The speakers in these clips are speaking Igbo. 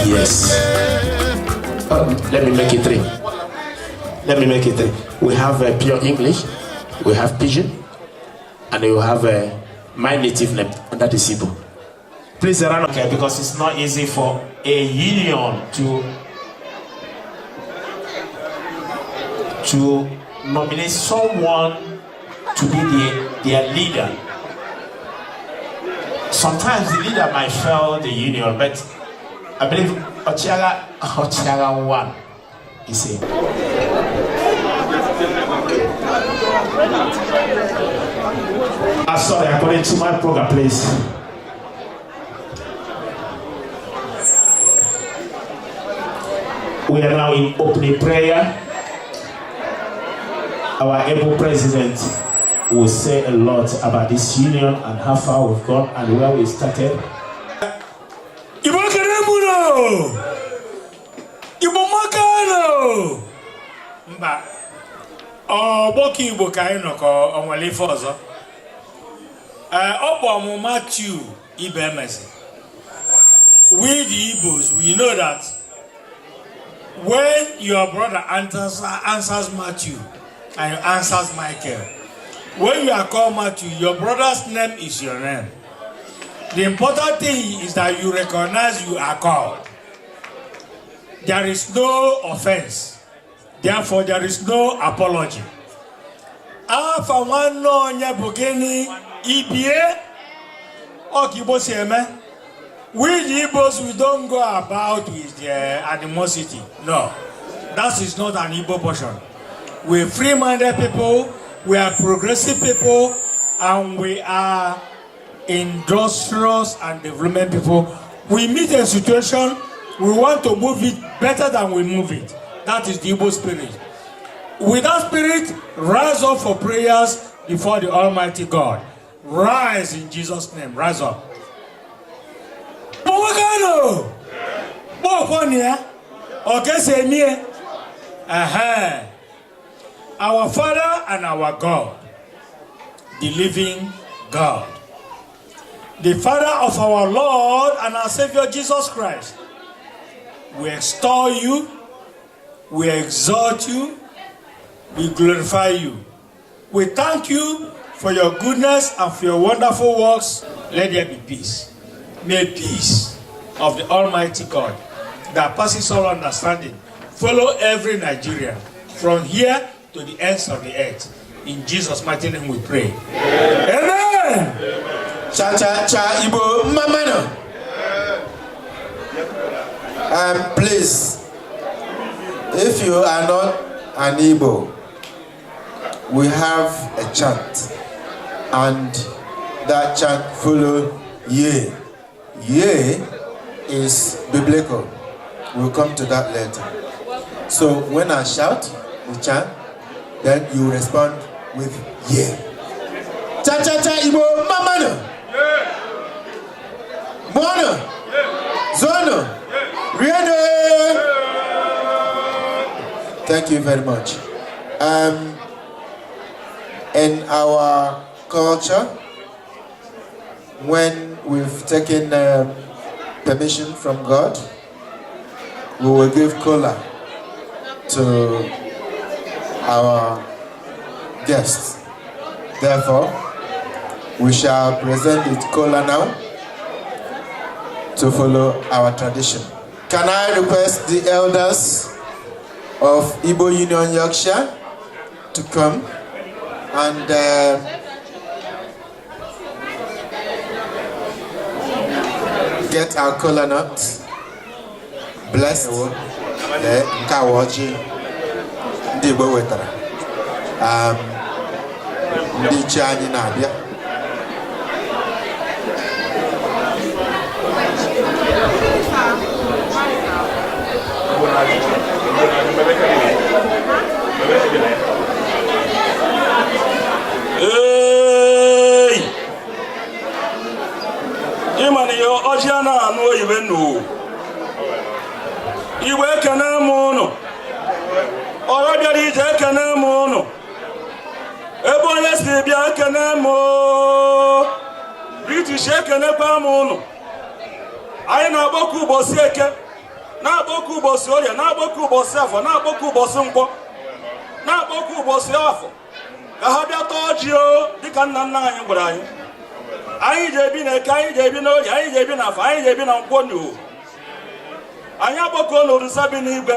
Yes. Let me make it three. Let me make it three. We have pure English, we have Pidgin, and we have my native name, and that is Igbo. Please run okay, because it's not easy for a union to nominate someone to be their leader. Sometimes the leader might fail the union, but I believe Ochiaga one. You see. Sorry, according to my program, please. We are now in opening prayer. Our able president will say a lot about this union and how far we've gone and where we started. Mba Boki Igbo ka anyị nọ ka onwere ife ọzọ. Ọ bụ ọmụ Matthew ibe emezi. We the Igbos, we know that when your brother answers Matthew and answers Michael, when you are called Matthew, your brother's name is your name. The important thing is that you recognize you are called. There is no offense. Therefore, there is no apology. Afa wano nya bugeni ibie okibo seme. We the Igbos, we don't go about with animosity. No, that is not an Igbo portion. We're free-minded people, we are progressive people, and we are industrious and development people. We meet a situation, we want to move it better than we move it. That is the Igbo spirit. With that spirit, rise up for prayers before the Almighty God. Rise in Jesus' name. Rise up. Our Father and our God, the living God, the Father of our Lord and our Savior Jesus Christ, we extol you, we exalt you, we glorify you. We thank you for your goodness and for your wonderful works. Let there be peace. May peace of the Almighty God that passes all understanding follow every Nigerian from here to the ends of the earth. In Jesus' mighty name we pray. Amen. Cha cha cha Igbo mamano. Please, if you are not an Igbo, we have a chant, and that chant follow ye. Ye is biblical. We'll come to that later. So when I shout, we chant, then you respond with ye. Cha cha cha Igbo mamano. Mono. Zono. Ready. Thank you very much. In our culture, when we've taken permission from God, we will give cola to our guests. Therefore, we shall present it cola now to follow our tradition. Can I request the elders of Igbo Union Yorkshire to come and get our kola nut blessed. Nkawaji ndị Igbo wetara ndị iche anyị na-abịa. Imani yo ojiana anu oyibe nu Iwe ekene m unu ọra bịara ije ekene m unu ebe onye si bịa ekene m British ekenekwa m unu anyị na-agbakọ ụbọchị eke na-agbakọ ụbọchị orie na-agbakọ ụbọchị afọ na-agbakọ ụbọchị nkwọ na-agbakọ ụbọchị afọ ka ha bịa tọọ ji dịka nna nna anyị gwara anyị anyị ji ebi na eke anyị ji ebi na orie anyị ji ebi na afọ anyị ji ebi na nkwọ n'iwu anyị agbakọ n'orisa bi n'igwe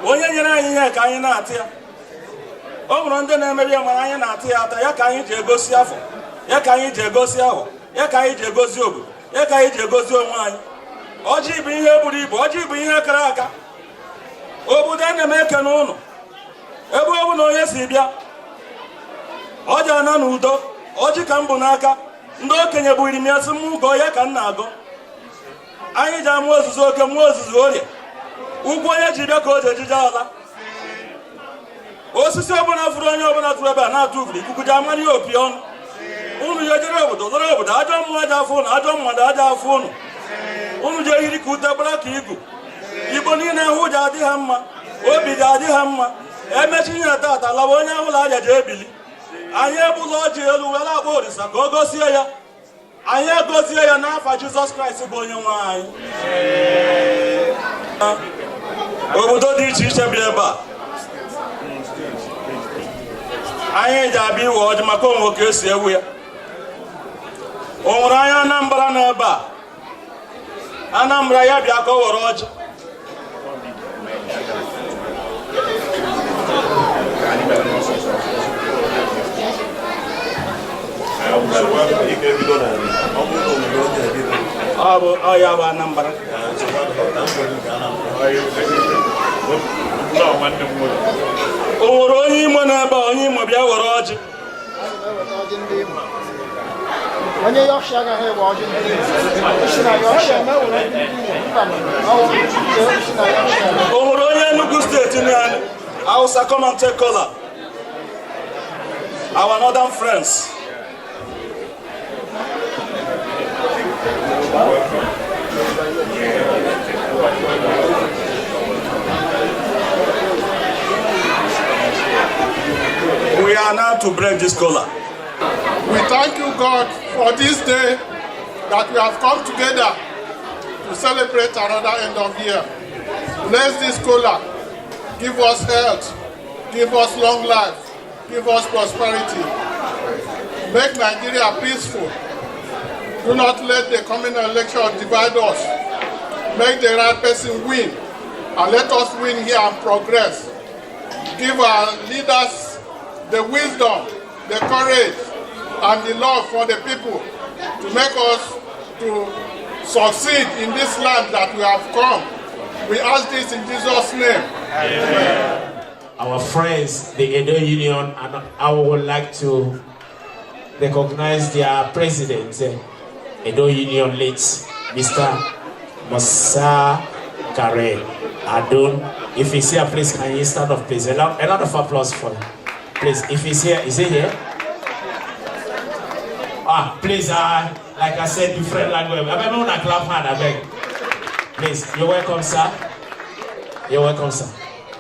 onye nyere anyị ihe ka anyị na-atị ya o nwere ndị na-emeri ya mana anyị na-atị ya ata ya ka anyị ji egosi afọ ya ka anyị ji egosi ahụ ya ka anyị ji egosi obodo ya ka anyị ji egosi onwe anyị ọjị bụ ihe buru ibu ọjị bụ ihe kara aka obodo a na-eme eke n'ụlọ ebe ọ bụ na onye si bịa ọjị ana n'udo ọjị ka m bụ n'aka ndị okenye bụ irim ya sị m gọọ ya ka m na-agọ anyị ji amụ ozuzu oke mmụọ ozuzu orie ugwu onye ji bịa ka o ji ejije ala osisi ọbụla fụrụ onye ọbụla tụrụ ebe a na-atụ ugiri ikuku ji amara ya opi ọnụ unu je jere obodo dọrọ obodo ajọ mmụọ aja afọ unu ajọ mmadụ aja afọ unu je hiri ka ute gbara ka igu Igbo niile ahụ ji adị ha mma obi ji adị ha mma emechi ihe tata lawa onye ahụla aja ji ebili anyị ebula ọjị elu were agba orisa ka o gosie ya anyị egozie ya n'afa Jizọs Kraịst bụ onye nwe anyị. Obodo dị iche iche bi ebe a anyị ji abịa iwe ọjị maka onwe ka esi ewu ya. O nwere anyị Anambra n'ebe a Anambra ya bịa ka o were ọjị ya bụ Anambra o nwere onye Imo n'ebe a onye Imo bịa were ọjị onye Yorkshire agaghị ewe ọjị o nwere onye Enugu steeti na Hausa come and take color our northern friends. We are now to break this collar. We thank you, God, for this day that we have come together to celebrate another end of year. Bless this collar. Give us health. Give us long life. Give us prosperity. Make Nigeria peaceful. Do not let the coming election divide us. Make the right person win, and let us win here and progress. Give our leaders the wisdom, the courage, and the love for the people to make us to succeed in this land that we have come. We ask this in Jesus' name. Amen. Our friends, the Edo Union, and I would like to recognize their president, Edo Union late, Mr. Musa Kare Adon. If he's here, please can you stand up, please? A lot of applause for him. Please, if he's here, is he here? Please, like I said, different language. I beg you, clap hand, I beg. Please, you're welcome, sir. You're welcome, sir.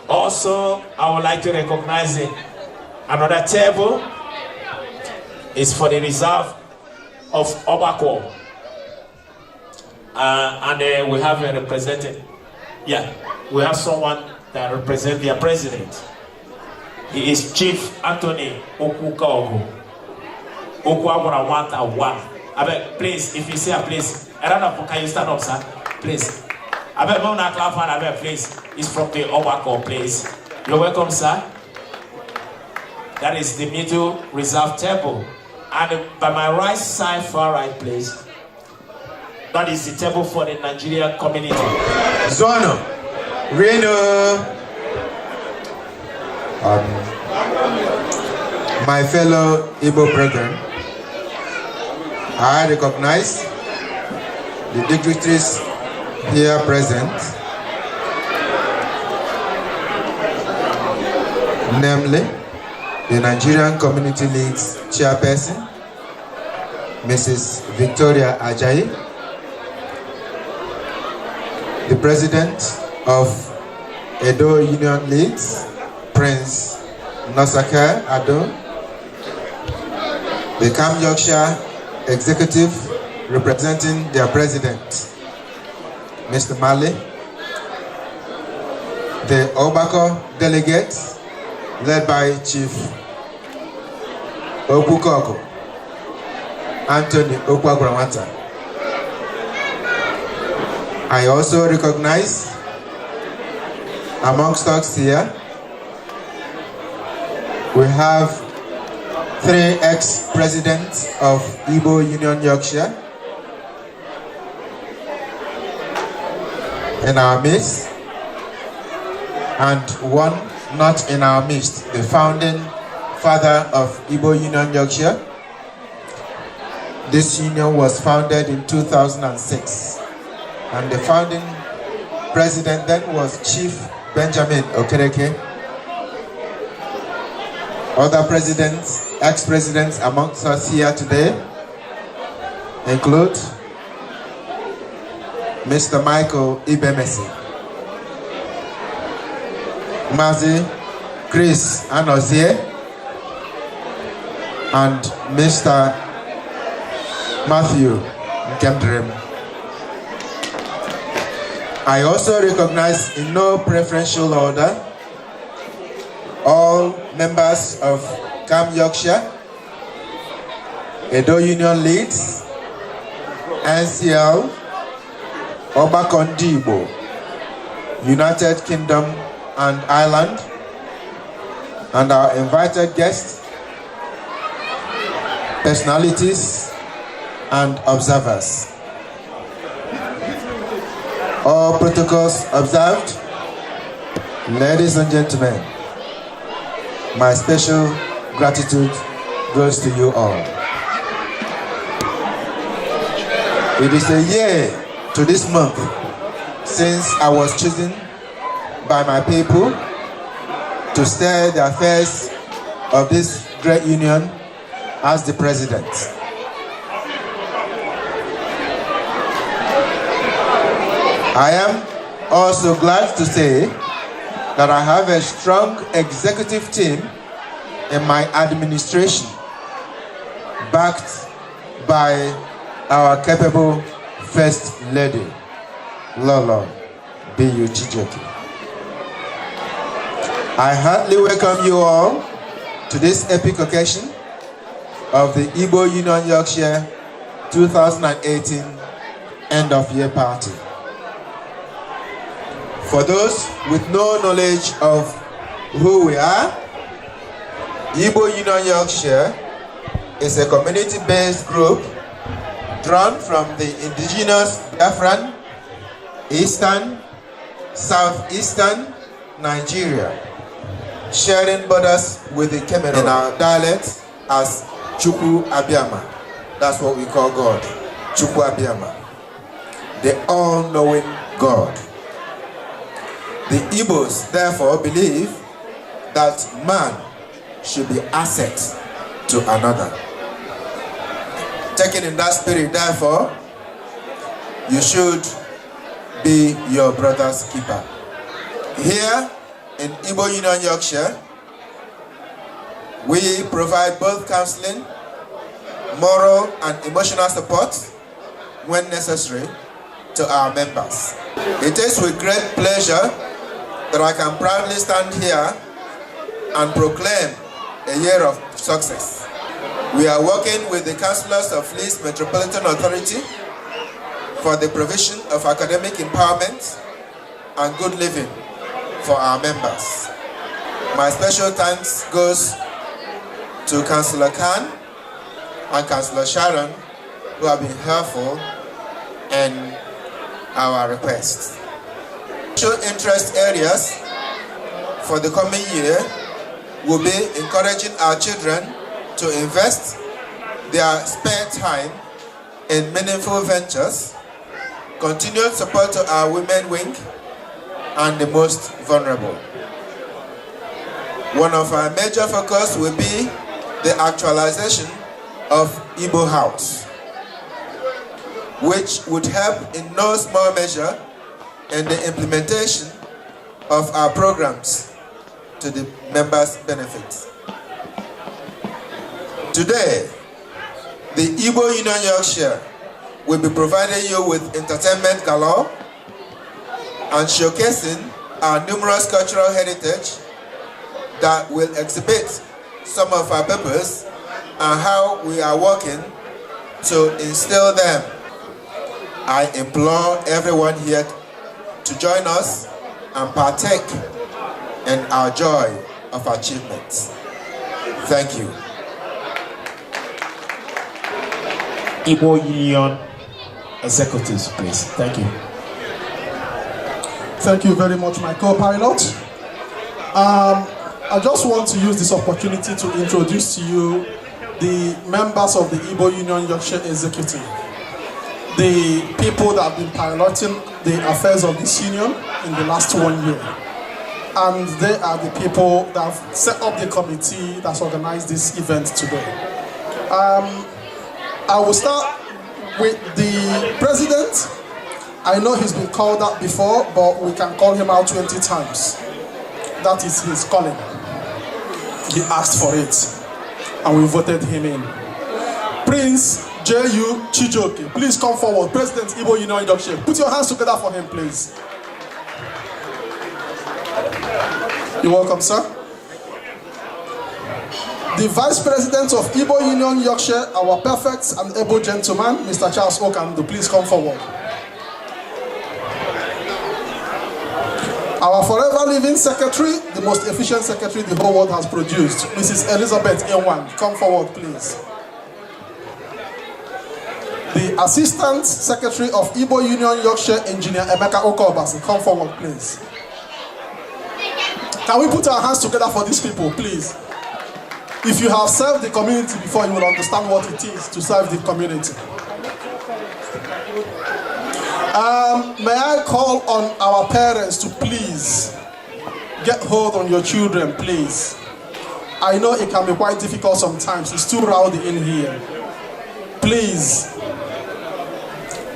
Also, I would like to recognize another table. It's for the reserve of Obako. And we have a representative. Yeah, we have someone that represents their president. He is Chief Anthony Okukaogo. Okuagora 1. Please, if you see a place, can you stand up, sir? Please. I beg, please. is from the Obako place. You're welcome, sir. That is the middle reserve table. And by my right side, far right place, that is the table for the Nigerian community. Zono, Reno, my fellow Igbo brethren, I recognize the dignitaries here present, namely the Nigerian Community League's chairperson, Mrs. Victoria Ajayi, the president of Edo Union Leagues, Prince Nosaka Ado, the Cam Yorkshire executive representing their president, Mr. Mali, the Obako delegates led by Chief Okukoko, Anthony Okwagramata. I also recognize amongst us here, we have 3 ex-presidents of Igbo Union Yorkshire in our midst, and 1 not in our midst, the founding father of Igbo Union Yorkshire. This union was founded in 2006, and the founding president then was Chief Benjamin Okereke. Other presidents, ex-presidents amongst us here today include Mr. Michael Ibemesi, Mazi Chris Anozie, and Mr. Matthew Nkemdrem. I also recognize in no preferential order all members of Cam Yorkshire, Edo Union Leagues, NCL, Obakondi Igbo, United Kingdom and Ireland, and our invited guests, personalities, and observers. All protocols observed. Ladies and gentlemen, my special gratitude goes to you all. It is a year to this month since I was chosen by my people to steer the affairs of this great union as the president. I am also glad to say that I have a strong executive team in my administration, backed by our capable First Lady, Lolo B.U. Chijoki. I heartily welcome you all to this epic occasion of the Igbo Union Yorkshire 2018 End of Year Party. For those with no knowledge of who we are, Igbo Union Yorkshire is a community-based group drawn from the indigenous Biafran, Eastern, Southeastern Nigeria, sharing borders with the Cameroon in our dialect as Chukwu Abiyama. That's what we call God, Chukwu Abiyama, the all-knowing God. The Igbos therefore believe that man should be asset to another. Taken in that spirit, therefore, you should be your brother's keeper. Here in Igbo Union Yorkshire, we provide both counseling, moral and emotional support when necessary to our members. It is with great pleasure that I can proudly stand here and proclaim a year of success. We are working with the councillors of Leeds Metropolitan Authority for the provision of academic empowerment and good living for our members. My special thanks goes to Councillor Khan and Councillor Sharon, who have been helpful in our requests. Special interest areas for the coming year will be encouraging our children to invest their spare time in meaningful ventures, continued support to our women wing, and the most vulnerable. One of our major focus will be the actualization of Igbo House, which would help in no small measure in the implementation of our programs to the members' benefit. Today, the Igbo Union Yorkshire will be providing you with entertainment galore and showcasing our numerous cultural heritage that will exhibit some of our purpose and how we are working to instill them. I implore everyone here to join us and partake in our joy of achievements. Thank you. Igbo Union Executives, please. Thank you. Thank you very much, my co-pilot. I just want to use this opportunity to introduce to you the members of the Igbo Union Yorkshire Executive, the people that have been piloting the affairs of this union in the last 1 year. And they are the people that have set up the committee that's organized this event today. I will start with the president. I know he's been called out before, but we can call him out 20 times. That is his calling. He asked for it, and we voted him in. Prince J.U. Chijoke, please come forward. President Igbo Union Yorkshire. Put your hands together for him, please. You're welcome, sir. The Vice President of Igbo Union Yorkshire, our perfect and able gentleman, Mr. Charles Okandu, please come forward. Our forever living secretary, the most efficient secretary the whole world has produced, Mrs. Elizabeth Ewan, come forward, please. The Assistant Secretary of Igbo Union Yorkshire, Engineer Emeka Okobasi, come forward, please. Can we put our hands together for these people, please? If you have served the community before, you will understand what it is to serve the community. May I call on our parents to please get hold on your children, please. I know it can be quite difficult sometimes. It's too rowdy in here. Please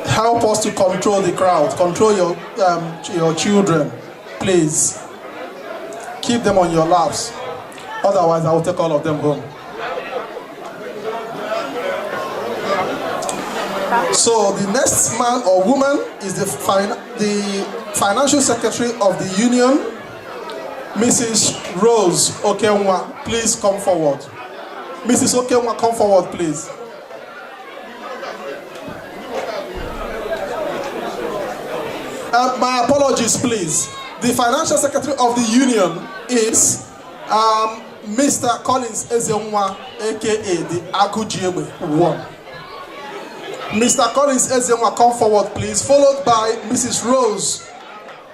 help us to control the crowd. Control your children, please. Keep them on your laps. Otherwise, I will take all of them home. So the next man or woman is the financial secretary of the union, Mrs. Rose Okenwa. Please come forward. Mrs. Okenwa, come forward, please. My apologies, please. The financial secretary of the union is Mr. Collins Ezenwa, aka the Agujiewe 1. Mr. Collins Ezenwa, come forward, please, followed by Mrs. Rose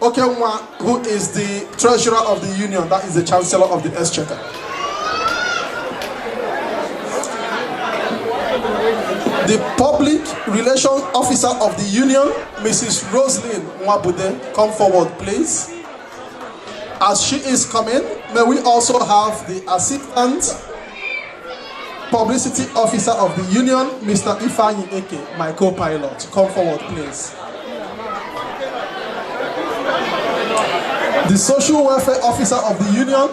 Okenwa, who is the treasurer of the union, that is the chancellor of the Exchequer. The public relations officer of the union, Mrs. Roslyn Mwabude, come forward, please. As she is coming, may we also have the assistant publicity officer of the union, Mr. Ifeanyi Eke, my co-pilot. Come forward, please. The social welfare officer of the union,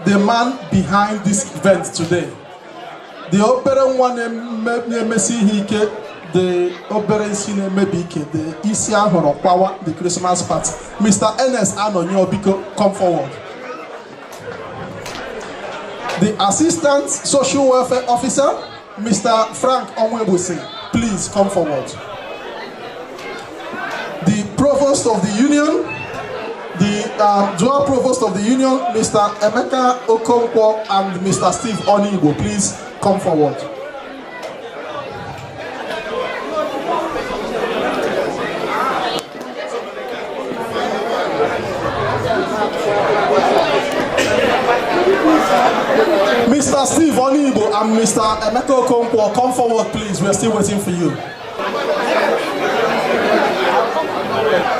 the man behind this event today. The Oberen one the Oberen Sine Mebike, the Isia Horopawa, the Christmas party. Mr. Ernest Anonyobiko, come forward. The assistant social welfare officer, Mr. Frank Onwebuse, please come forward. The provost of the union, the Dual Provost of the Union, Mr. Emeka Okonkwo and Mr. Steve Onigbo, please come forward. Mr. Steve Onigbo and Mr. Emeka Okonkwo, come forward, please. We're still waiting for you.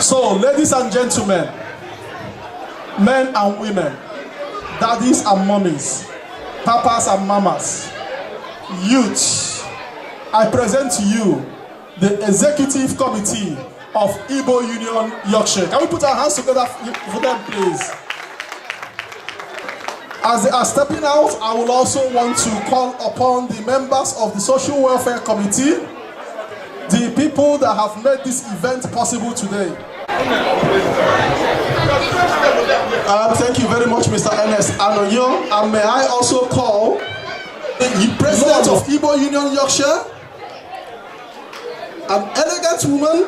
So, ladies and gentlemen, men and women, daddies and mummies, papas and mamas, youth, I present to you the Executive Committee of Igbo Union Yorkshire. Can we put our hands together for them, please? As they are stepping out, I will also want to call upon the members of the Social Welfare Committee, the people that have made this event possible today. Thank you very much, Mr. Ernest Anoyo. And may I also call the President of Igbo Union Yorkshire, an elegant woman,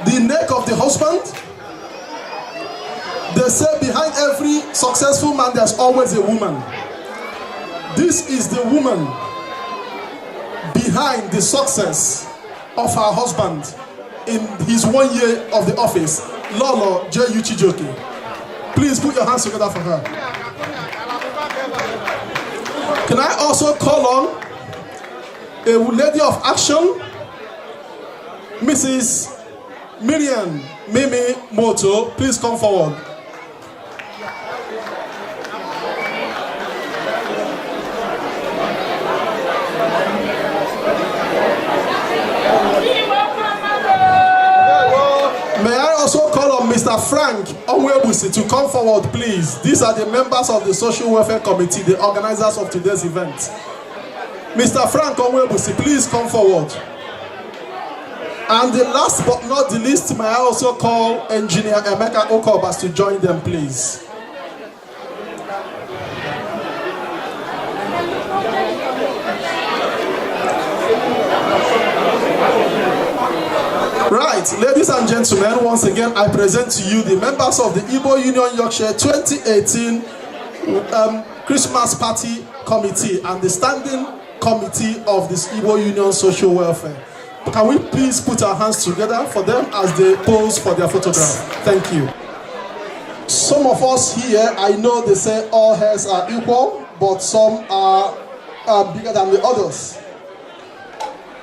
the neck of the husband. They say behind every successful man there's always a woman. This is the woman behind the success of her husband in his 1 year of the office, Lolo J. Uchijoke. Please put your hands together for her. Can I also call on a lady of action, Mrs. Miriam Mimi Moto? Please come forward. May I also call on Mr. Frank Onwebusi to come forward, please. These are the members of the Social Welfare Committee, the organizers of today's event. Mr. Frank Onwebusi, please come forward. And the last but not the least, may I also call Engineer Emeka Okobas to join them, please. Right, ladies and gentlemen, once again, I present to you the members of the Igbo Union Yorkshire 2018 Christmas Party Committee and the Standing Committee of this Igbo Union Social Welfare. Can we please put our hands together for them as they pose for their photograph? Thank you. Some of us here, I know they say all hairs are equal, but some are bigger than the others.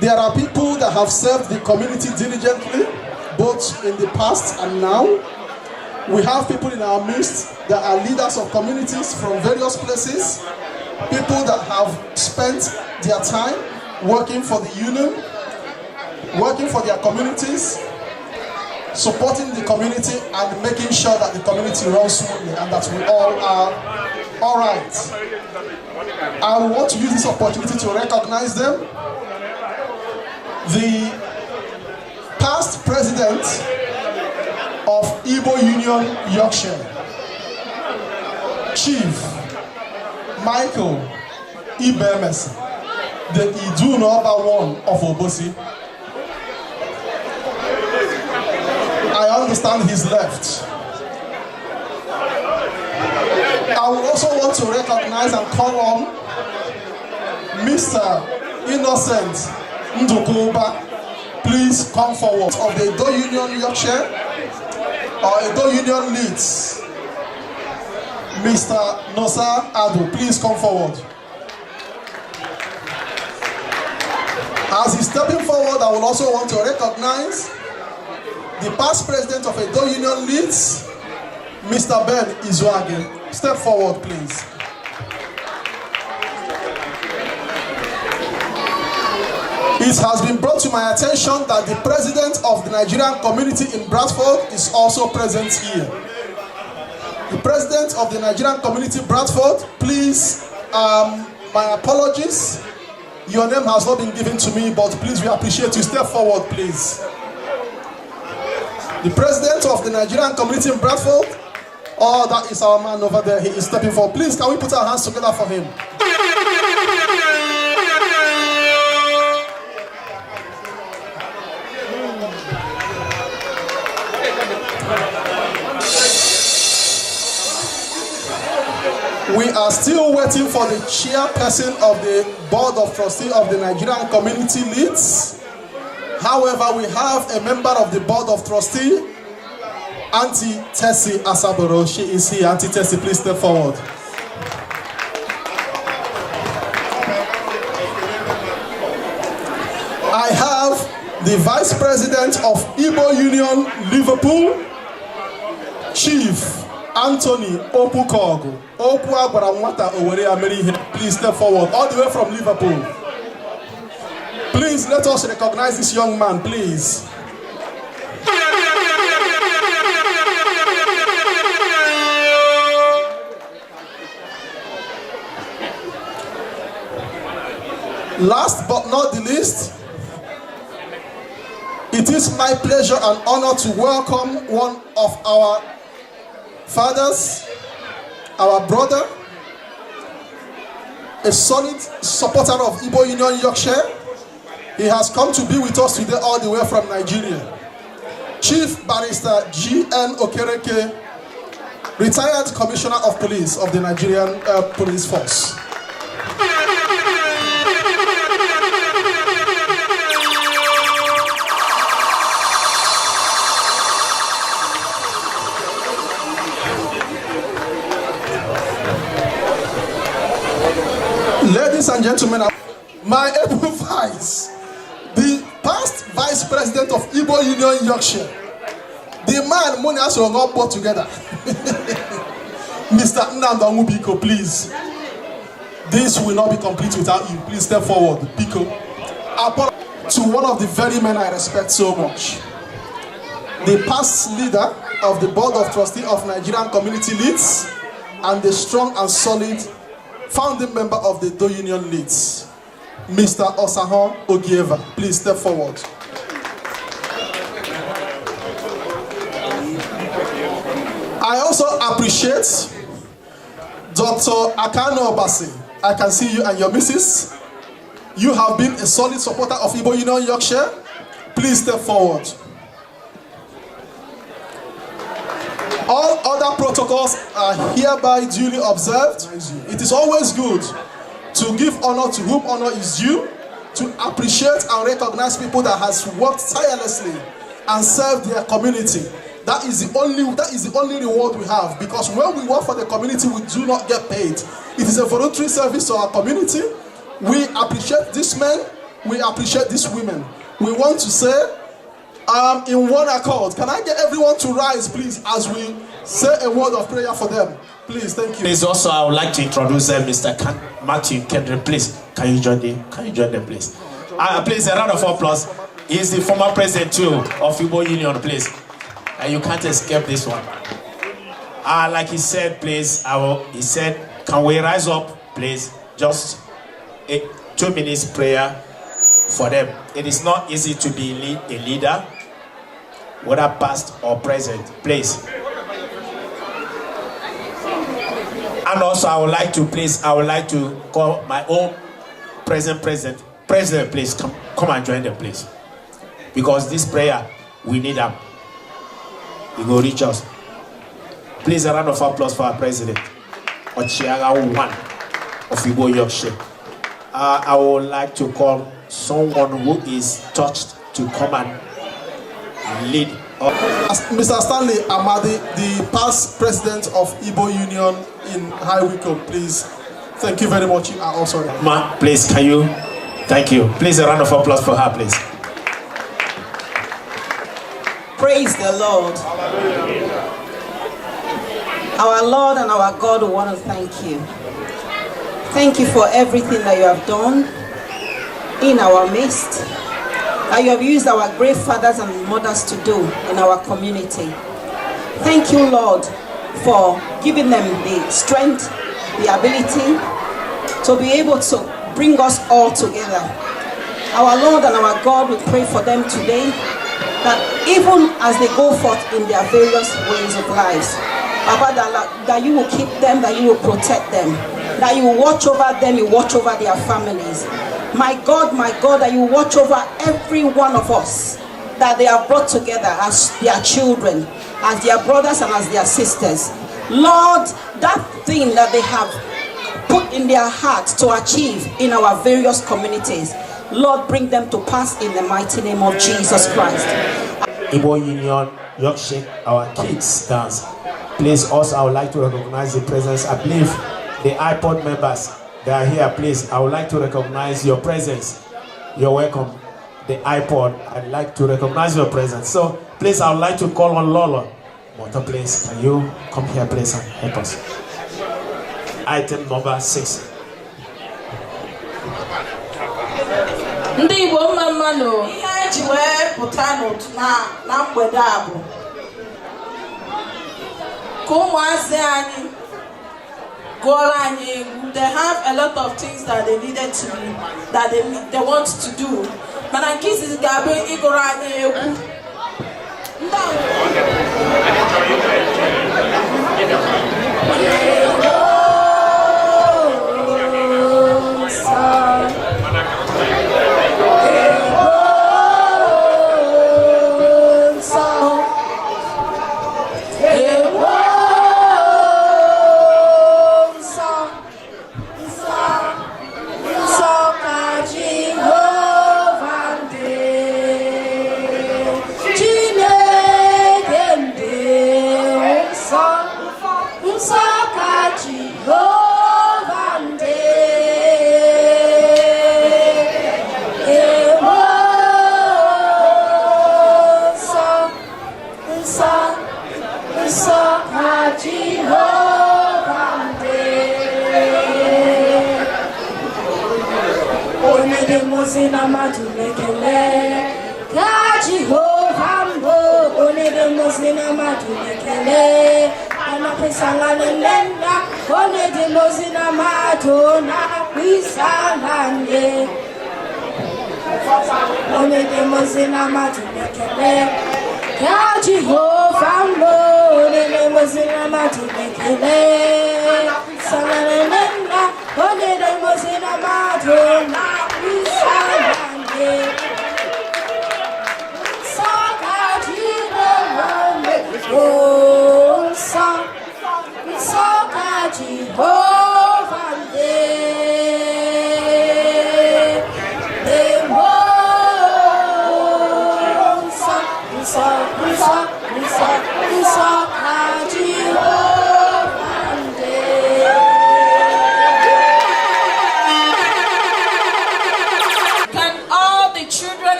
There are people that have served the community diligently, both in the past and now. We have people in our midst that are leaders of communities from various places, people that have spent their time working for the union, working for their communities, supporting the community and making sure that the community runs smoothly and that we all are all right. I want to use this opportunity to recognize them. The past president of Igbo Union Yorkshire, Chief Michael Ibemesi, the Idu number 1 of Obosi. I understand he's left. I would also want to recognize and call on Mr. Innocent Ndukuba. Please come forward. Of the Edo Union Yorkshire or Edo Union Leeds, Mr. Nosa Ado, please come forward. As he's stepping forward, I will also want to recognize the past president of Edo Union Leeds, Mr. Ben Izuage. Step forward, please. It has been brought to my attention that the president of the Nigerian community in Bradford is also present here. The president of the Nigerian community Bradford, please, my apologies. Your name has not been given to me, but please, we appreciate you. Step forward, please. The president of the Nigerian community in Bradford, oh, that is our man over there. He is stepping forward. Please, can we put our hands together for him? We are still waiting for the chairperson of the Board of Trustees of the Nigerian Community Leads. However, we have a member of the Board of Trustees, Auntie Tessie Asaboro. She is here. Auntie Tessie, please step forward. I have the Vice President of Igbo Union Liverpool, Chief Anthony Opukogu. Opu Agbaramwata Owere Amerihe. Please step forward, all the way from Liverpool. Please let us recognize this young man, please. Last but not the least, it is my pleasure and honor to welcome one of our fathers, our brother, a solid supporter of Igbo Union Yorkshire. He has come to be with us today all the way from Nigeria. Chief Barrister G.N. Okereke, retired Commissioner of Police of the Nigerian Police Force. Ladies and gentlemen, my able vice, the past Vice President of Igbo Union Yorkshire, the man money has not put together. Mr. Nnamdi Onwubiko, please. This will not be complete without you. Please step forward, Biko. To one of the very men I respect so much, the past leader of the Board of Trustees of Nigerian Community Leads, and the strong and solid founding member of the Do Union Leads, Mr. Osahon Ogieva. Please step forward. I also appreciate Dr. Akano Obasi. I can see you and your missus. You have been a solid supporter of Igbo Union Yorkshire. Please step forward. All other protocols are hereby duly observed. It is always good to give honor to whom honor is due, to appreciate and recognize people that has worked tirelessly and served their community. That is the only reward we have, because when we work for the community, we do not get paid. It is a voluntary service to our community. We appreciate these men, we appreciate these women. We want to say, in one accord, can I get everyone to rise, please, as we say a word of prayer for them? Please, thank you. Please, also, I would like to introduce Mr. Matthew Kendrick. Please, can you join them? Please? Please, a round of applause. He is the former president too of Igbo Union, please. And you can't escape this one. Like he said, please, he said, can we rise up, please? Just a 2 minutes prayer for them. It is not easy to be a leader, whether past or present, please. And also, I would like to call my own president, please, come and join them, please. Because this prayer, we need them. He will reach us. Please, a round of applause for our president, Ochiaga 1 of Igbo Yorkshire. I would like to call someone who is touched to come and lead. Mr. Stanley Amadi, the past president of Igbo Union in High Wycombe, please. Thank you very much. Also, Ma, please, can you? Thank you. Please, a round of applause for her, please. Praise the Lord. Our Lord and our God, we want to thank you. Thank you for everything that you have done in our midst, that you have used our great fathers and mothers to do in our community. Thank you, Lord, for giving them the strength, the ability to be able to bring us all together. Our Lord and our God, we pray for them today, that even as they go forth in their various ways of lives, Papa, that you will keep them, that you will protect them, that you will watch over them, you watch over their families. My God, that you watch over every one of us that they have brought together as their children, as their brothers and as their sisters. Lord, that thing that they have put in their hearts to achieve in our various communities, Lord, bring them to pass in the mighty name of Jesus Christ. Igbo Union, Yorkshire, our kids dance. Please, also, I would like to recognize the presence. I believe the iPod members that are here, please, I would like to recognize your presence. You're welcome. The iPod, I'd like to recognize your presence. So, please, I would like to call on Lolo. Motor, please, can you come here, please, and help us? Item number 6. Ndị Igbo mma mmanụ ihe anyị ji wee pụta na mgbede a bụ ka ụmụazị anyị gụọrọ anyị egwu. They have a lot of things that they needed to do, that they want to do. Mana nke izizi ga-abụ ịgụrụ anyị egwu. Ndị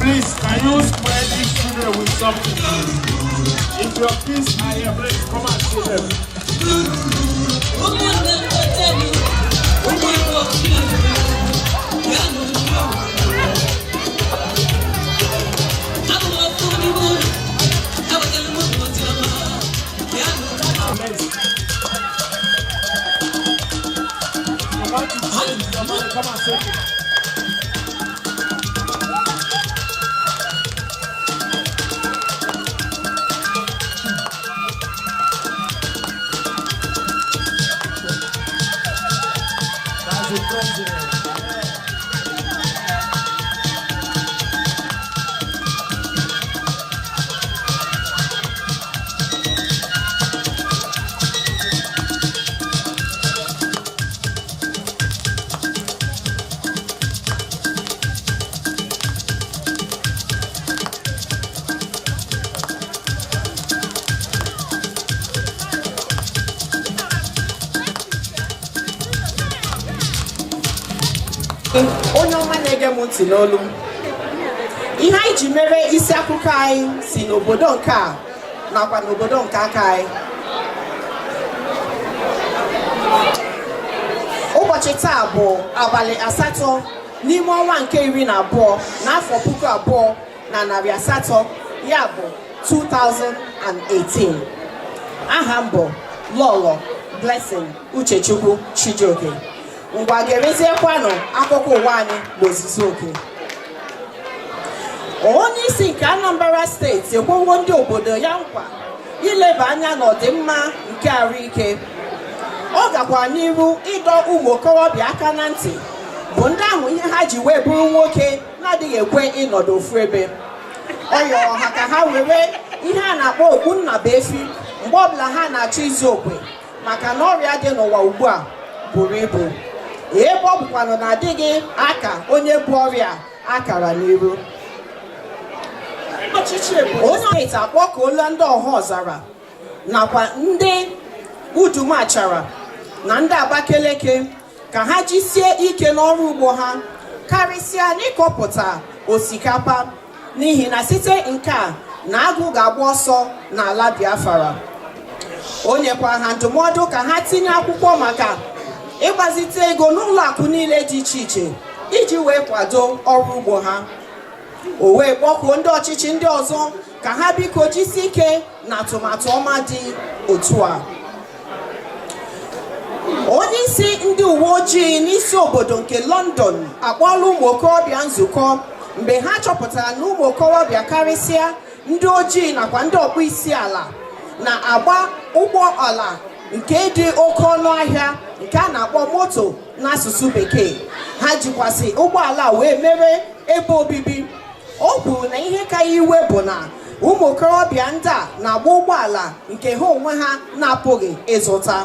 Please, can you spread these children with something? If your kids are here, please come and see them. Come and see them. onye ọma na-ege m ntị n'olu ihe anyị ji mere isi akụkọ anyị si n'obodo nke a nakwa n'obodo nke aka anyị. Ụbọchị taa bụ abalị asatọ n'ime ọnwa nke 12 n'afọ 2800, ya bụ 2018. Aha m bụ Lolo Blessing Uchechukwu Chijioke. Ngwa gereziekwanụ akụkọ ụwa anyị n'ozuzu oke. Onye isi nke Anambra steeti ekwewo ndị obodo ya nkwa ileba anya n'ọdịmma nke ahụike. Ọ gakwa n'iru ịdọ ụmụ okorobịa aka na ntị bụ ndị ahụ ihe ha ji wee bụrụ nwoke na-adịghị ekwe ịnọdụ ofu ebe. Ọ yọrọ ha ka ha were ihe a na-akpọ okpu nnabeefi mgbe ọbụla ha na-achọ izu okwe maka na ọrịa dị n'ụwa ugbu a buru ibu, ebe ọ bụkwanụ na adịghị aka onye bụ ọrịa akara n'iru. Onye steeti akpọkuola ndị ọha ọzara nakwa ndị Udumachara na ndị Abakaliki ka ha jisie ike n'ọrụ ugbo ha, karịsịa n'ịkọpụta osikapa, n'ihi na site nke a na agụ ga-agba ọsọ n'ala Biafra. O nyekwa ha ndụmọdụ ka ha tinye akwụkwọ maka ịgbazite ego n'ụlọ akụ niile dị iche iche iji wee kwado ọrụ ugbo ha. O wee kpọkuo ndị ọchịchị ndị ọzọ ka ha biko jisie ike na atụmatụ ọma dị otu a. Onye isi ndị uwe ojii n'isi obodo nke London akpọọla ụmụ okorobịa nzukọ mgbe ha chọpụtara na ụmụ okorobịa karịsịa ndị ojii nakwa ndị ọkpụ isi ala na-agba ụgbọala nke dị oke ọnụ ahịa nke a na-akpọ moto n'asụsụ bekee. Ha jikwasị ụgbọala wee mere ebe obibi. O kwuru na ihe ka ya iwe bụ na ụmụ okorobịa ndị a na-agba ụgbọala nke ha onwe ha na-apụghị ịzụta.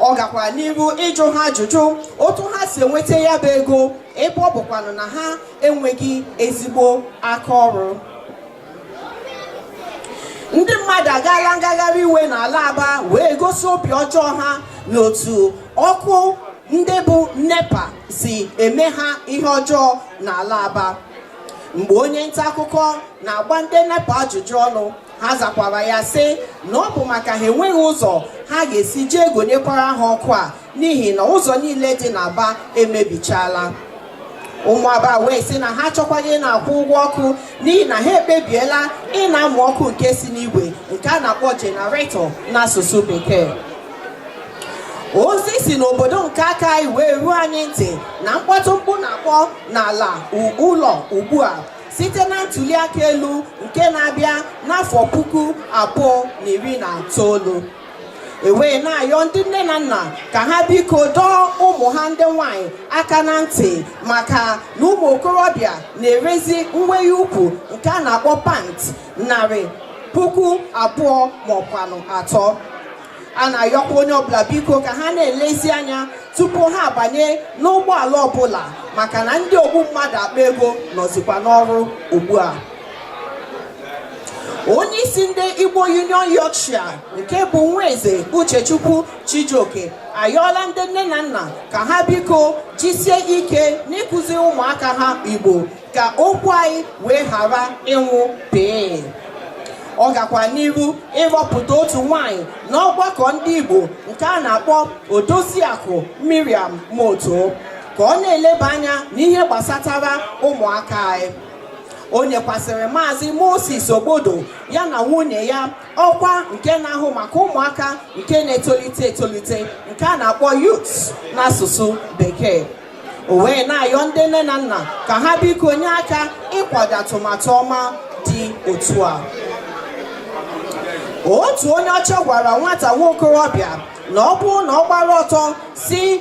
Ọ gakwara n'iru ịjụ ha ajụjụ otu ha si enweta ya bụ ego, ebe ọ bụkwanụ na ha enweghị ezigbo aka ọrụ. Ndị mmadụ agaala ngagharị iwe n'ala Aba wee gosi obi ọjọọ ha n'otu ọkụ ndị bụ NEPA si eme ha ihe ọjọọ n'ala Aba. Mgbe onye nta akụkọ na-agba ndị NEPA ajụjụ ọnụ, ha zakwara ya sị na ọ bụ maka ha enweghị ụzọ ha ga-esi jee gonyekwara ha ọkụ a, n'ihi na ụzọ niile dị n'Aba emebichala. Ụmụ Aba wee sị na ha achọkwaghị na-akwụ ụgwọ ọkụ n'ihi na ha ekpebiela ịna-amụ ọkụ nke si n'igwe nke a na-akpọ jenaretọ n'asụsụ bekee. Ozi si n'obodo nke aka anyị wee ruo anyị ntị na mkpọtụ na-akpọ n'ala ụlọ ugbu a site na ntuli aka elu nke na-abịa n'afọ 2019. Ewee na-ayọ ndị nne na nna ka ha biko dọọ ụmụ ha ndị nwanyị aka na ntị maka na ụmụ okorobịa na-erezi uwe ukwu nke a na-akpọ pant 2,000 maọbụkwanụ 3. A na-ayọkwa onye ọbụla biko ka ha na-elezi anya tupu ha abanye n'ụgbọala ọbụla maka na ndị ogbu mmadụ akpa ego nọzikwa n'ọrụ ugbu a. Onye isi ndị Igbo Union Yorkshire nke bụ Nwaeze Uchechukwu Chijioke ayọọla ndị nne na nna ka ha biko jisie ike n'ịkụzi ụmụaka ha Igbo ka okwu anyị wee ghara ịnwụ pee. Ọ gakwa n'iru ịrọpụta otu nwanyị n'ọgbakọ ndị Igbo nke a na-akpọ Odoziakụ Miriam Moto ka ọ na-eleba anya n'ihe gbasatara ụmụaka anyị. O nyekwasịrị Maazị Moses Ogbodo ya na nwunye ya ọkwa nke na-ahụ maka ụmụaka nke na-etolite etolite nke a na-akpọ youth n'asụsụ bekee. O wee na-ayọ ndị nne na nna ka ha biko nye aka ịkwado atụmatụ ọma dị otu a. Otu onye ọcha gwara nwata nwokorobịa na ọ bụrụ na ọ gbara ọtọ si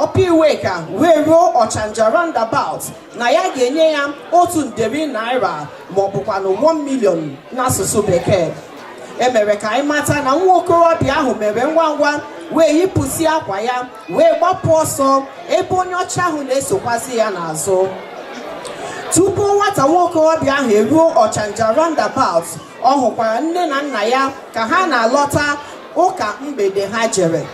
Opiweka wee ruo Ọchanja roundabout na ya ga-enye ya 100,000 naira maọbụkwanụ 1 million n'asụsụ bekee. Emere ka anyị mata na nwa okorobịa ahụ mere ngwa ngwa wee yipụsi akwa ya wee gbapụ ọsọ ebe onye ọcha ahụ na-esokwazi ya n'azụ. Tupu nwata nwokorobịa ahụ eruo Ọchanja roundabout, ọ hụkwara nne na nna ya ka ha na-alọta ụka mgbede ha jere.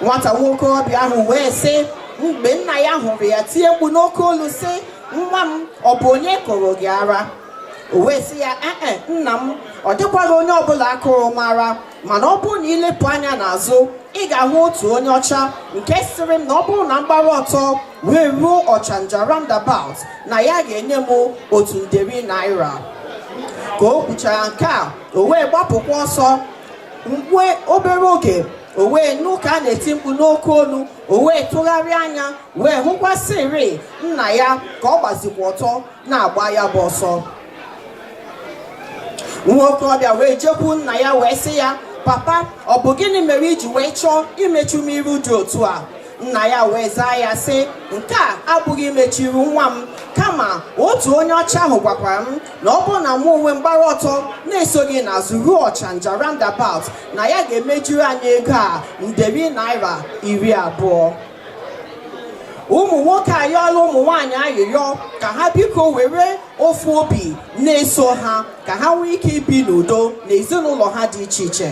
Nwata nwokorobịa ahụ wee sị mgbe nna ya hụrụ ya tie mkpu n'oke olu sị, nwa m, ọ bụ onye kụrụ gị ara? O wee sị ya, nna m, ọ dịkwara onye ọbụla akụrụ m ara, mana ọ bụrụ na ilepụ anya n'azụ ị ga-ahụ otu onye ọcha nke sịrị m na ọ bụrụ na mgbara ọtọ wee ruo Ọchanja roundabout na ya ga-enye m $100. Ka o kwuchara nke a, o wee gbapụkwa ọsọ. Mgbe obere oge, o wee nụ ka a na-eti mkpu n'oke olu, o wee tụgharịa anya wee hụkwasịrị nna ya ka ọ gbazikwa ọtọ na-agba ya bụ ọsọ. Nwa okorobịa wee jekwu nna ya wee sị ya, papa, ọ bụ gịnị mere iji wee chọọ imechu m iru dị otu a? Nna ya wee zaa ya sị, nke a abụghị imechiru nwa m, kama otu onye ọcha ahụ gwakwara m na ọ bụrụ na mụ onwe mgbara ọtọ na-esoghị n'azụ ruo Ọchanja roundabout na ya ga-emejuru anyị ego a $20. Ụmụ nwoke ayọọla ụmụ nwaanyị ayịyọ ka ha biko were ofu obi na-eso ha ka ha nwee ike ibi n'udo n'ezinụlọ ha dị iche iche.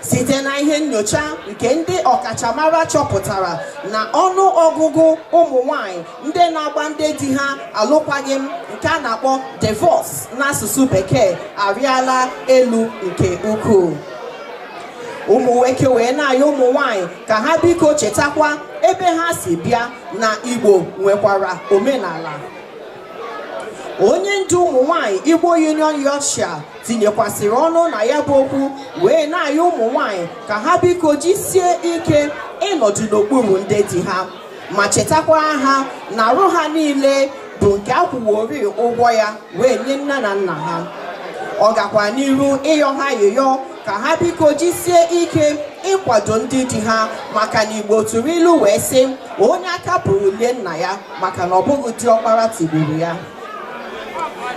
Site na ihe nyocha nke ndị ọkachamara chọpụtara na ọnụ ọgụgụ ụmụ nwanyị ndị na-agba ndị di ha alụkwaghịm nke a na-akpọ divorce n'asụsụ bekee arịala elu nke ukwuu. Ụmụ nwoke wee na-ayọ ụmụ nwanyị ka ha biko chetakwa ebe ha si bịa na Igbo nwekwara omenala. Onye ndu ụmụ nwanyị Igbo Union Yorkshire tinyekwasịrị ọnụ na ya bụ okwu wee na-ayọ ụmụ nwanyị ka ha biko jisie ike ịnọdụ n'okpuru ndị di ha ma chetakwa ha na arụ ha niile bụ nke akwụworị ụgwọ ya wee nye nne na nna ha. Ọ gakwa n'iru ịyọ ha ayịyọ ka ha biko jisie ike ịkwado ndị di ha maka na Igbo tụrụ ilu wee sị, onye aka pụrụ lie nna ya maka na ọ bụghị diọkpara tigburu ya.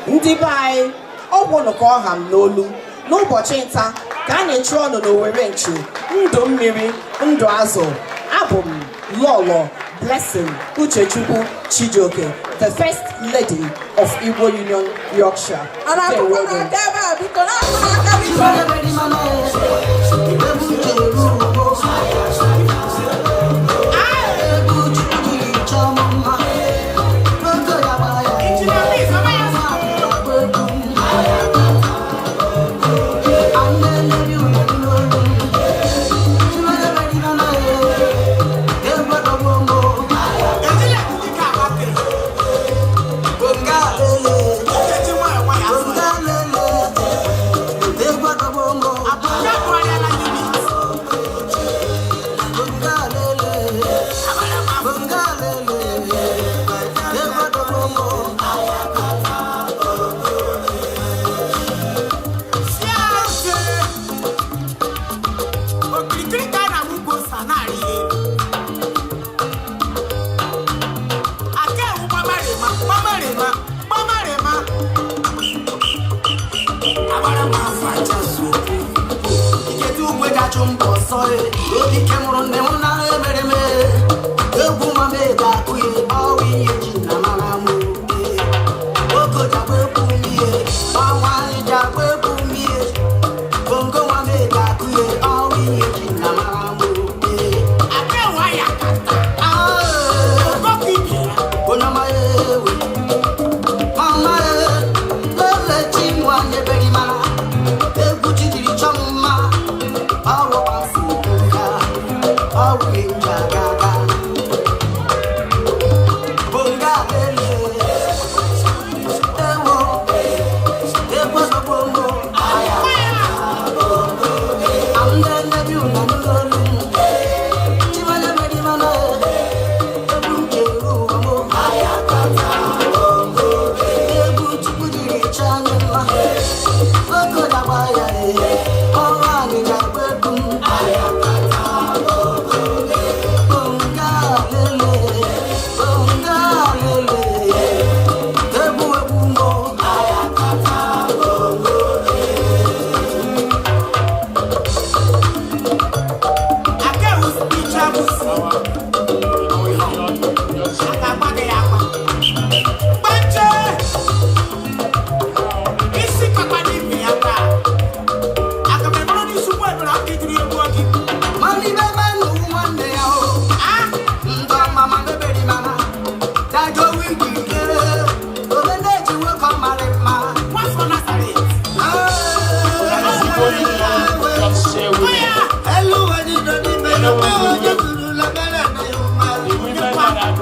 Ndị be anyị, ọ gwụnụ ka ọha m n'olu n'ụbọchị nta ka anyị nchụ ọnụ n'Owere nchi ndụ mmiri ndụ azụ. Abụ m Lolo Blessing Uchechukwu Chijioke, the First Lady of Igbo Union Yorkshire.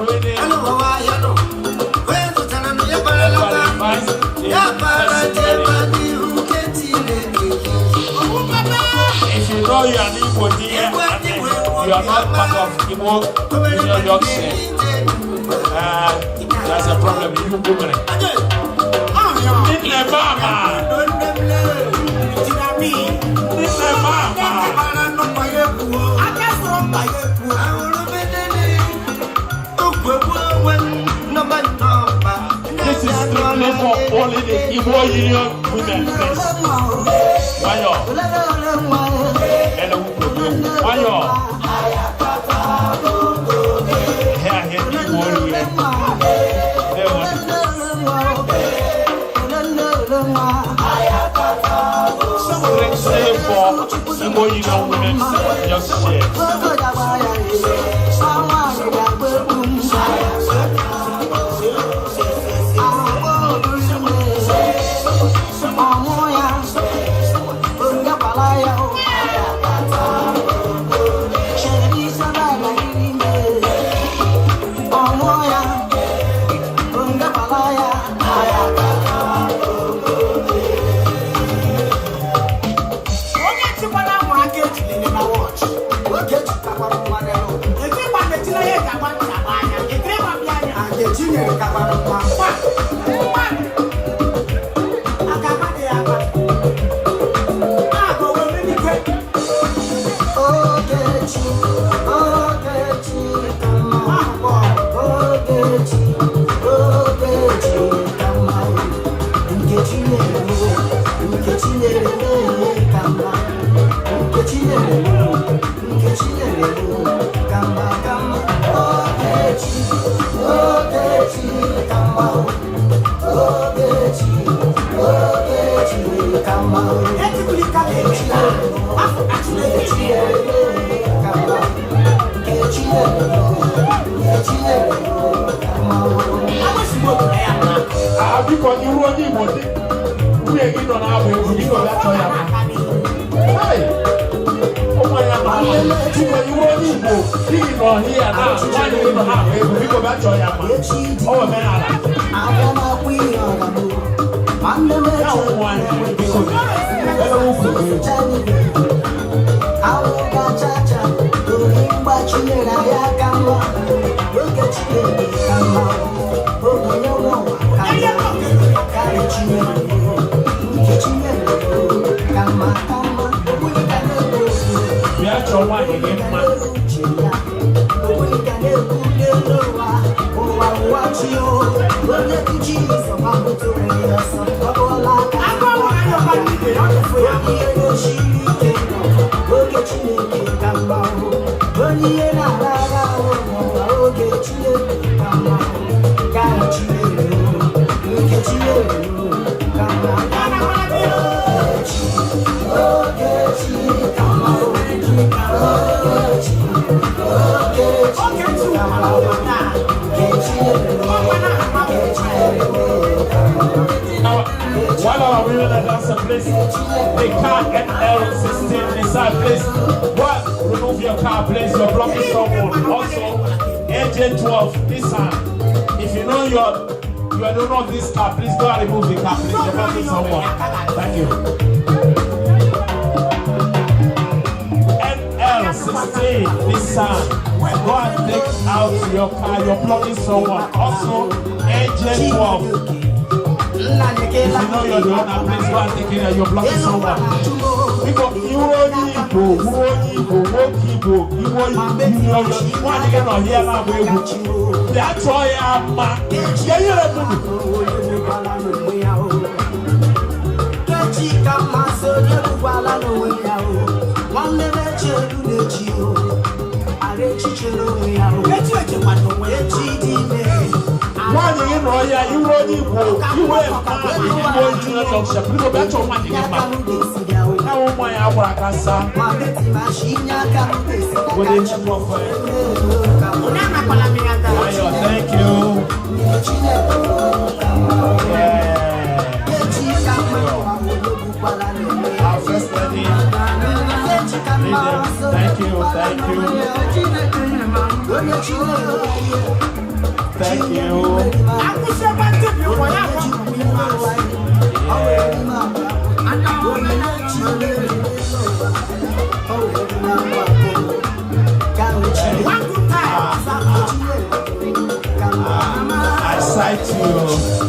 If you know you are an Igbo here and you are not part of Igbo in Yorkshire, there's a problem. You go there. This is strictly for only the Igbo Union women. Mayo. Mayo. Strictly for Igbo Union women. Just share. While our women are dancing, please, the car L16 inside, please. Well, remove your car, please. You're blocking someone. Also, AJ12, this hand. If you know you don't know this car, please go and remove the car, please. You're blocking someone. Thank you. NL16, this hand. Go and take out your car. You're blocking someone. Also, AJ12. If you know you're the owner, please go and take it out. You're blocking someone. Because you only Igbo, that's why I'm why you know you only you Yorkshire. People bet your money in my. Now my abrakasa. Thank you. Our first lady. Thank you. Thank you. I cite you.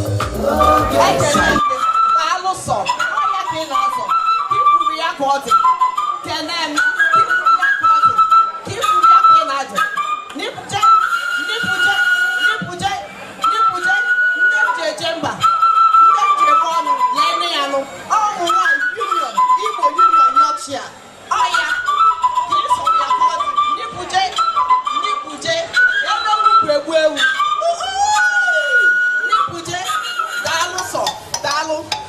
Yorkshire. Oh yeah. This one we are called Nipuje. Nipuje. Dalu so. Dalu.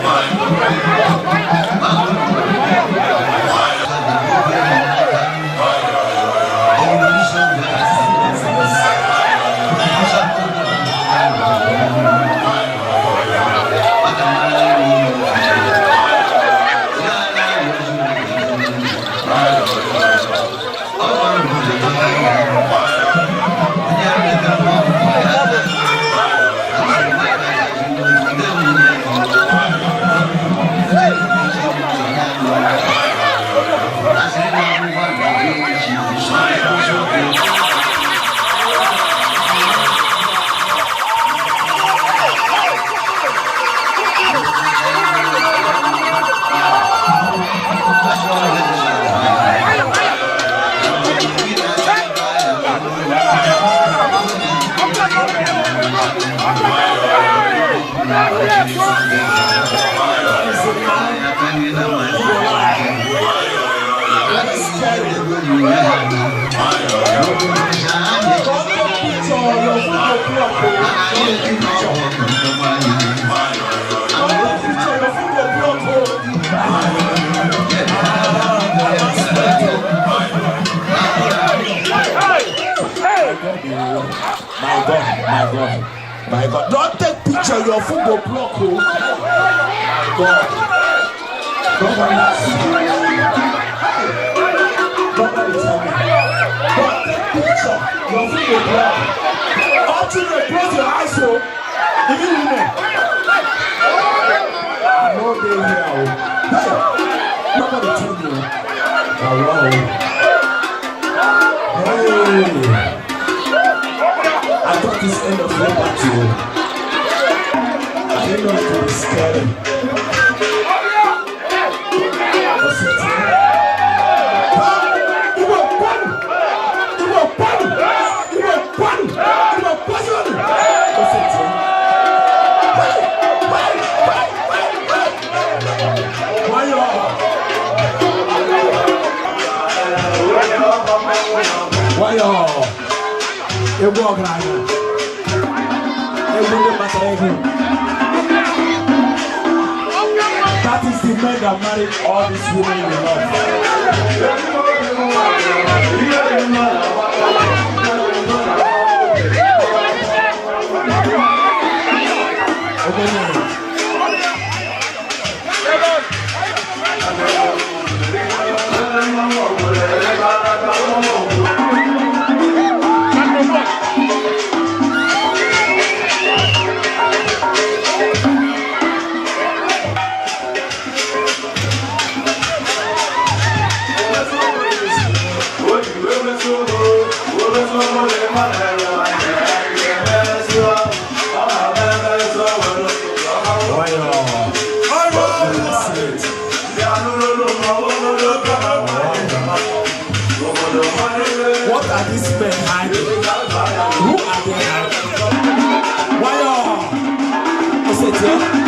Why My God, don't take picture of your football block. Oh. God. Nobody tell me. Don't take picture of your football block. All children, close your eyes, so even women. No day here. Hey, nobody tell me. Hello. Hey. I thought this end of labor too. I didn't know it would be scary. What's it? Why y'all? You walk like that. That is the man that married all these women in love. What are these men hiding? Who are they hiding? Why what's it here?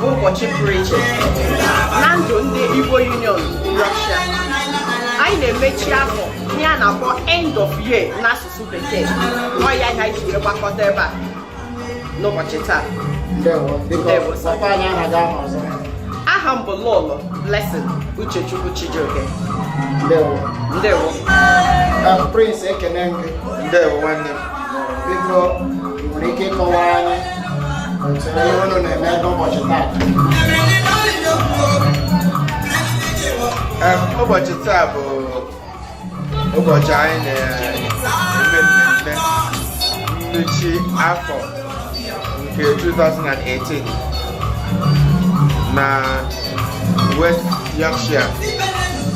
ụbọchị pụrụ iche na ndụ ndị Igbo Union Yorkshire. Anyị na-emechi afọ ihe a na-akpọ end of year n'asụsụ bekee. Ọ ya ihe anyị jiri gbakọta ebe a n'ụbọchị taa. Aha m bụ Lolo Blessing Uchechukwu Chijioke. Ndewo. Prince ekene gị. Ndewo nwanne m. Biko nwere ike ịkọwara anyị otu ihe unu na-eme n'ụbọchị taa? Ụbọchị taa bụ ụbọchị anyị na-eme mmemme mmechi afọ nke 2018 na West Yorkshire,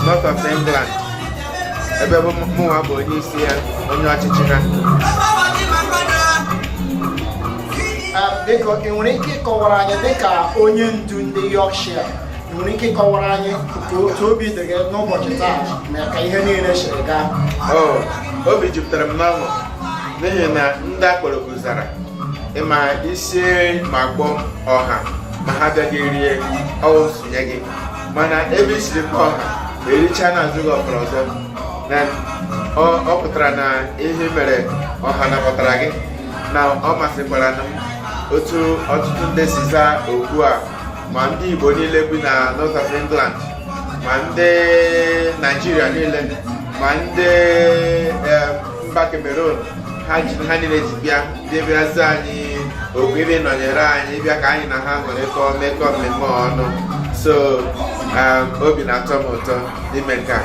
North of England, ebe mụnwa bụ onye isi ya, onye ọchịchị ha. Biko, ị nwere ike ịkọwara anyị dịka onye ndu ndị Yorkshire, ị nwere ike ịkọwara anyị otu obi dị gị n'ụbọchị taa na ka ihe niile siri gaa? Obi jupụtara m n'ọṅụ n'ihi na ndị akpọrọ guzara ịma isi ma gbọ ọha ma ha bịaghị rie ọwụ nsonye gị, mana ebe isiri m ọha ericha na azụ gị ọkọrọ ọzọ, na ọ pụtara na ihe mere ọha napụtara gị na ọ masịkwara m otu ọtụtụ ndị si zaa okwu a, ma ndị Igbo niile bi na North of England, ma ndị Nigeria niile, ma ndị mba Cameroon, ha niile ji bịazi anyị okwu ebe nọnyere anyị bịa ka anyị na ha ṅụrịkọ mekọ mmemme ọnụ. So obi na-atọ m ụtọ n'ime nke a.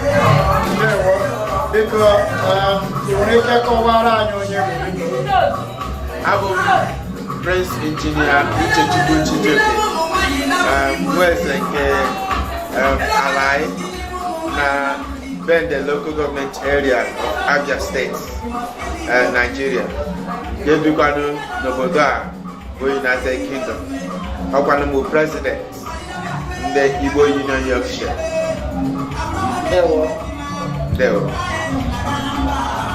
Biko, ị nwere ike kọwara anyị onye bụ? Abụ m Prince Engineer Uchechukwu Chijioke, Weze nke Alai na Bende Local Government Area of Abia State, Nigeria. Gebikwanụ n'obodo a bụ United Kingdom. Ọkwanụ m President ndị Igbo Union Yorkshire. Ndewo.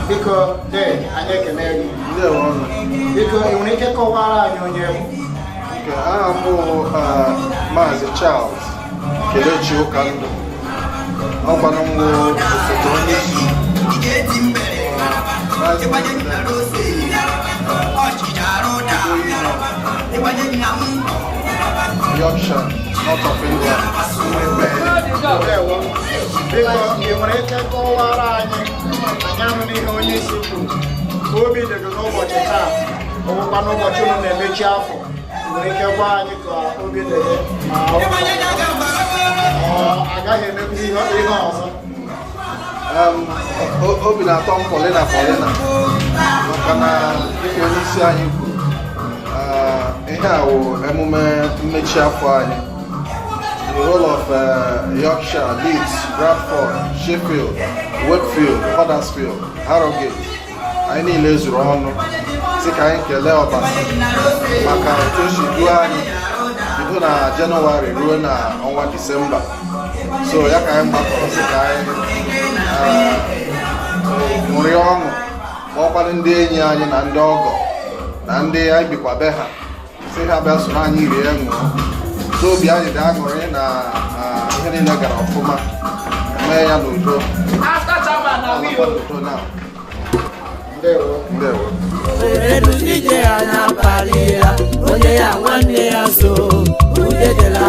Biko, anyị ekele gị. Biko, ị nwere ike kọwara anyị onye bụ? Aha m bụ Maazị Charles Kelechi Ụkandụ. Ọkwanụ m bụ osote onye isi Yorkshire, North of England. Biko, ị nwere ike kọwara anyị anụ n'ihe onye isi kwuru ka obi dị gị n'ụbọchị taa, ọbụkwa n'ụbọchị unu na-emechi afọ? Ị nwere ike gwa anyị ka obi dị gị ma agaghị emekwa ihe ọzọ? Obi na-atọ m polina maka na dịka onye isi anyị kwuru, ihe a wụ emume mmechi afọ anyị. The whole of Yorkshire, Leeds, Bradford, Sheffield, Wakefield, Huddersfield, Harrogate, anyị niile zuru ọnụ sị ka anyị kelee Ọbasi maka otu o si duo anyị bido na Jenụwarị ruo na ọnwa Disemba. So ya ka anyị gbakọrọ sị ka anyị ṅụrịa ọṅụ kpọkwara ndị enyi anyị na ndị ọgọ na ndị anyị bikwa be ha sị ha bịa soro anyị rie ṅụọ. So obi anyị dị aṅụrị na ihe niile gara ọfụma, mee ya n'udo. Ndewo. Onye ya nwanne ya so, onye dị la